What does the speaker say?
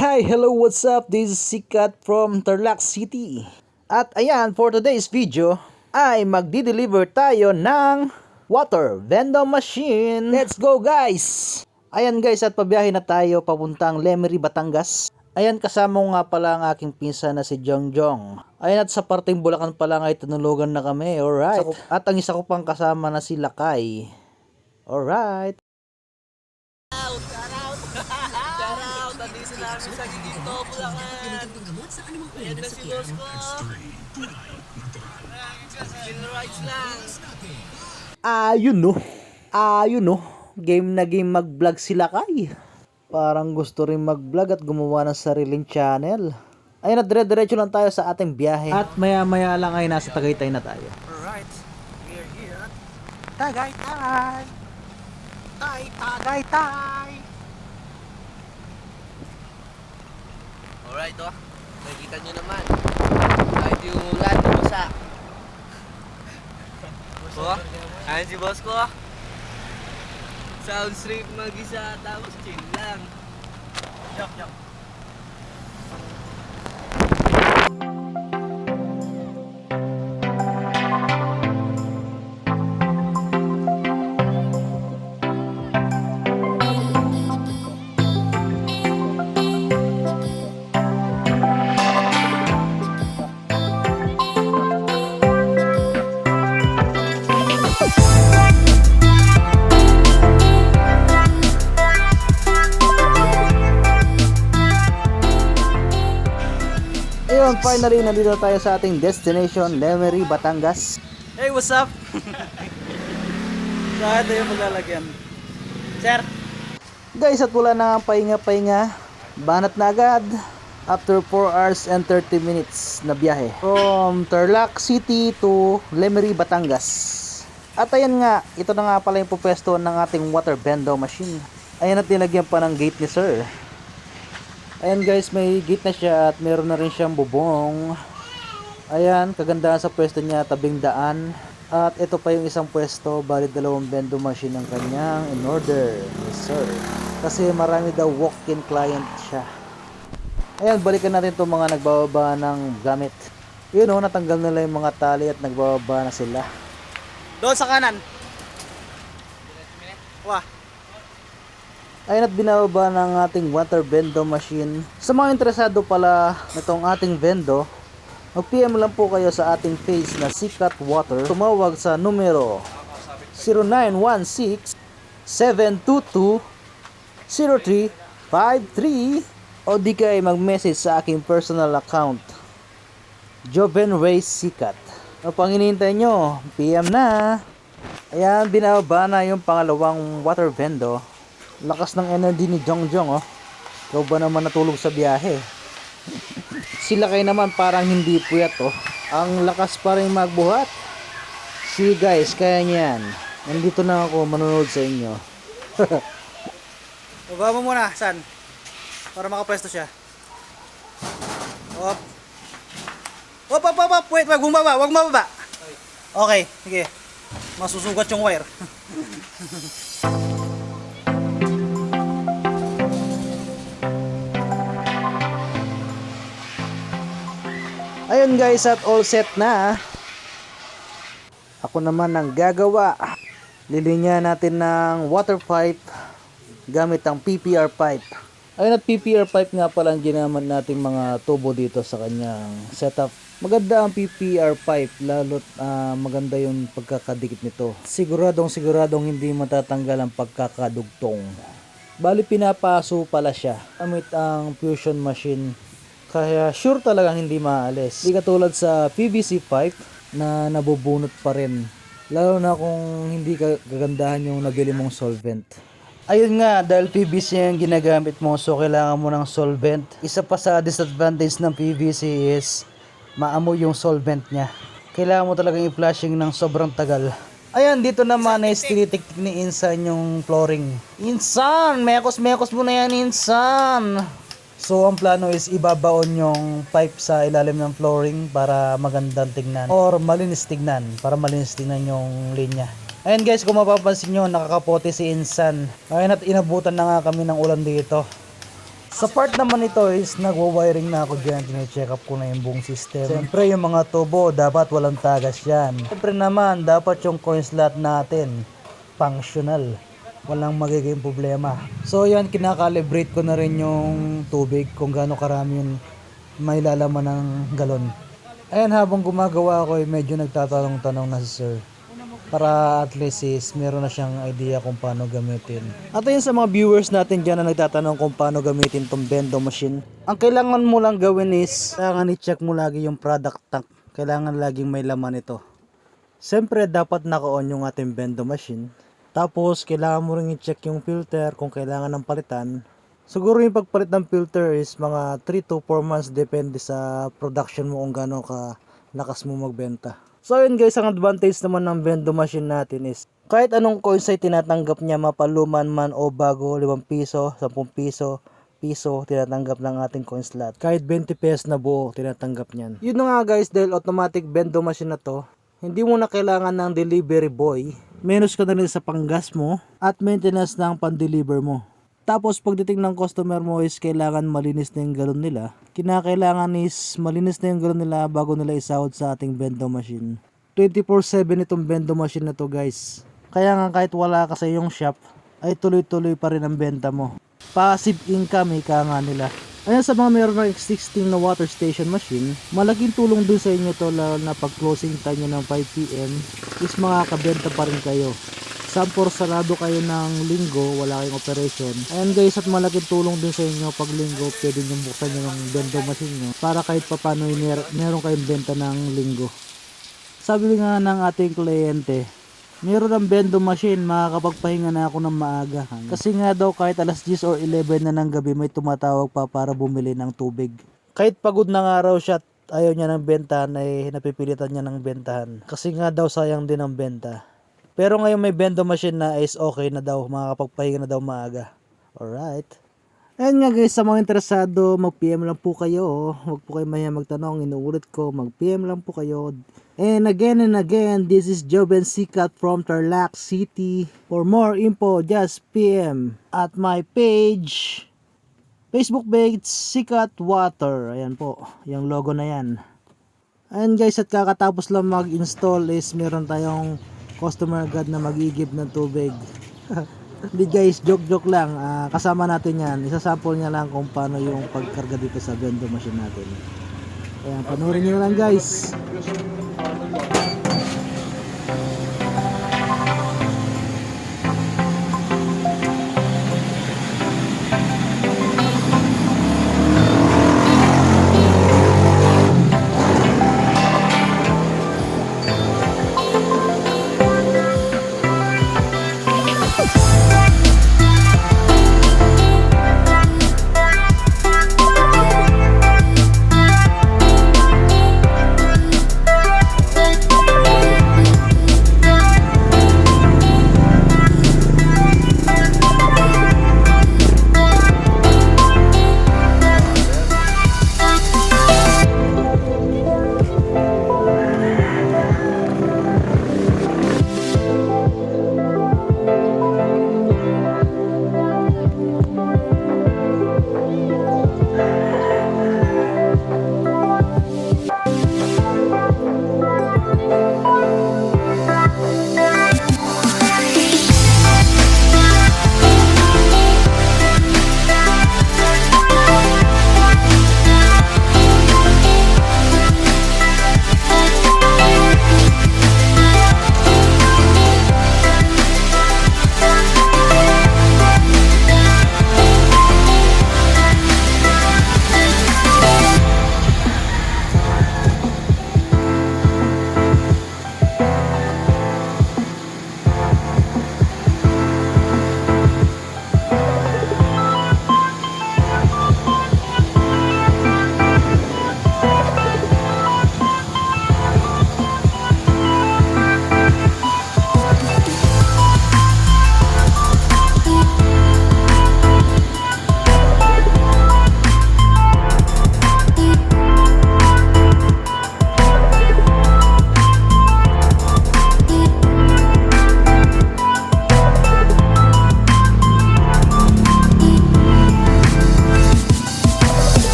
Hi, hello, what's up? This is Sikat from Tarlac City. At ayan, for today's video ay magdi-deliver tayo ng water vending machine. Let's go guys! Ayan guys, at pabiyahe na tayo papuntang Lemery, Batangas. Ayan, kasama ko nga pala ang aking pinsan na si Jongjong. Ayan, at sa parting Bulacan pala nga ay tinulugan na kami, alright. At ang isa ko pang kasama na si Lakay. Alright. Shoutout! Nandito namin sa Gigito, Bulacan! Ayan na si boss ko! Chill rides lang! Ayun no. Game na game mag-vlog si Lakay. Parang gusto rin mag-vlog at gumawa ng sariling channel. Ayun, at dire-diretso lang tayo sa ating biyahe. At maya-maya lang ay nasa Tagaytay na tayo. Alright, we're here at Tagaytay! Tagaytay! Alright nakikita nyo naman. Kahit yung ulan, basa. Ayan si boss ko. Sound straight mag-isa, tapos chill lang. Yak. Ayun, finally, nandito tayo sa ating destination, Lemery, Batangas. Hey, what's up? Saan tayo maglalagyan? Sir? Guys, at wala na ang pahinga-pahinga. Banat na agad. After 4 hours and 30 minutes na biyahe. From Tarlac City to Lemery, Batangas. At ayan nga, ito na nga pala yung pupwesto ng ating water vending machine. Ayan, at nilagyan pa ng gate ni Sir. Ayan guys, may gate na siya at meron na rin siyang bubong. Ayan, kagandahan sa pwesto niya, tabing daan. At ito pa yung isang pwesto, bali 2 vending machine ang kanyang in order. Yes sir. Kasi marami daw walk-in client siya. Ayan, balikan natin itong mga nagbababa ng gamit. Yun o, natanggal nila yung mga tali at nagbababa na sila. Doon sa kanan. Wah. Ayun, at binababa ng ating water vending machine. Sa mga interesado pala nitong ating vendo, mag-PM lang po kayo sa ating page na Sikat Water. Tumawag sa numero 0916-722-0353 o di kayo mag-message sa aking personal account, Joven Ray Sikat. O pang hinihintay nyo, PM na. Ayan, binababa na yung pangalawang water vendo. Lakas ng energy ni Jongjong oh. Ikaw ba naman natulog sa biyahe? Sila kayo naman parang hindi puyat oh. Ang lakas pa rin magbuhat. See guys, kaya niyan. Nandito na ako manonood sa inyo. Baba mo muna, San. Para makapwesto siya. Op. Wait, wag mababa. Okay, sige. Masusugat yung wire. Ayun guys, at all set na. Ako naman ang gagawa. Lilinya natin ng water pipe gamit ang PPR pipe. Ayun, at PPR pipe nga pala ang ginamit nating mga tubo dito sa kanyang setup. Maganda ang PPR pipe, lalo't maganda yung pagkakadikit nito. Siguradong hindi matatanggal ang pagkakadugtong. Bali pinapaso pala siya gamit ang fusion machine. Kaya sure talagang hindi maalis. Di katulad sa PVC pipe na nabubunot pa rin. Lalo na kung hindi kagandahan yung nabili mong solvent. Ayun nga, dahil PVC yung ginagamit mo, so kailangan mo ng solvent. Isa pa sa disadvantage ng PVC is maamoy yung solvent niya. Kailangan mo talagang i-flushing ng sobrang tagal. Ayan, dito naman ay tinitiktik ni Insan yung flooring. Insan! Mekos mo na yan, Insan! So ang plano is ibabaon yung pipe sa ilalim ng flooring para magandang tingnan or malinis tingnan, para malinis tingnan yung linya. Ayan guys, kung mapapansin nyo, nakakapote si Insan. Ayun at inabutan na nga kami ng ulan dito. Sa part naman ito is nagwa-wiring na ako dyan. Tine-check up ko na yung buong system. Siyempre yung mga tubo, dapat walang tagas yan. Siyempre naman, dapat yung coin slot natin functional. Walang magiging problema. So yan, kinakalibrate ko na rin yung tubig kung gaano karami yung may lalaman ng galon. Ayan, habang gumagawa ako, medyo nagtatanong-tanong na si sir. Para at least is meron na siyang idea kung paano gamitin. At ayun sa mga viewers natin dyan na nagtatanong kung paano gamitin tong bendo machine. Ang kailangan mo lang gawin is, kailangan i-check mo lagi yung product tank. Kailangan laging may laman ito. Siyempre dapat naka-on yung ating bendo machine. Tapos kailangan mo rin i-check yung filter kung kailangan ng palitan. Siguro yung pagpalit ng filter is mga 3 to 4 months depende sa production mo kung gaano ka lakas mo magbenta. So yun guys, ang advantage naman ng bendo machine natin is kahit anong coins ay tinatanggap niya, mapaluman man o bago, 5 piso, 10 piso, tinatanggap ng ating coin slot. Kahit 20 pesos na buo, tinatanggap niyan. Yun na nga guys, dahil automatic bendo machine na to, hindi mo na kailangan ng delivery boy. Menos ka na rin sa panggas mo at maintenance ng pan-deliver mo. Tapos pagdating ng customer mo is kailangan malinis na yung galon nila. Kinakailangan is malinis na yung galon nila bago nila isahod sa ating bendo machine. 24/7 itong bendo machine na to guys. Kaya nga kahit wala ka sa iyong shop, ay tuloy-tuloy pa rin ang benta mo. Passive income ika nga nila. Ayan, sa mga meron ng existing na water station machine, malaking tulong dun sa inyo to, lalo na pag closing time nyo ng 5 PM is makakabenta pa rin kayo. Sampor sarado kayo ng linggo, wala kayong operation. Ayan guys, at malaking tulong din sa inyo pag linggo, pwede nyo buksan nyo ng bendo machine nyo para kahit papano meron kayong benta ng linggo. Sabi nga ng ating kliyente, meron ng bendo machine, makakapagpahinga na ako ng maaga. Kasi nga daw kahit alas 10 or 11 na ng gabi may tumatawag pa para bumili ng tubig. Kahit pagod na nga raw siya, ayaw niya ng bentahan ay napipilitan niya ng bentahan. Kasi nga daw sayang din ang benta. Pero ngayon may bendo machine na is okay na daw, makakapagpahinga na daw maaga. Alright. Ayan nga guys, sa mga interesado, mag-PM lang po kayo. Huwag po kayo mahiya magtanong, inuulit ko, mag-PM lang po kayo. And again, this is Joben Sikat from Tarlac City. For more info, just PM at my page, Facebook page, Sikat Water. Ayan po, yung logo na yan. Ayan guys, at kakatapos lang mag-install is meron tayong customer agad na mag-igib ng tubig. Hindi guys, joke lang. Kasama natin yan. Isasample niya lang kung paano yung pagkarga dito sa bendo machine natin. Ayan, panoorin nyo lang guys.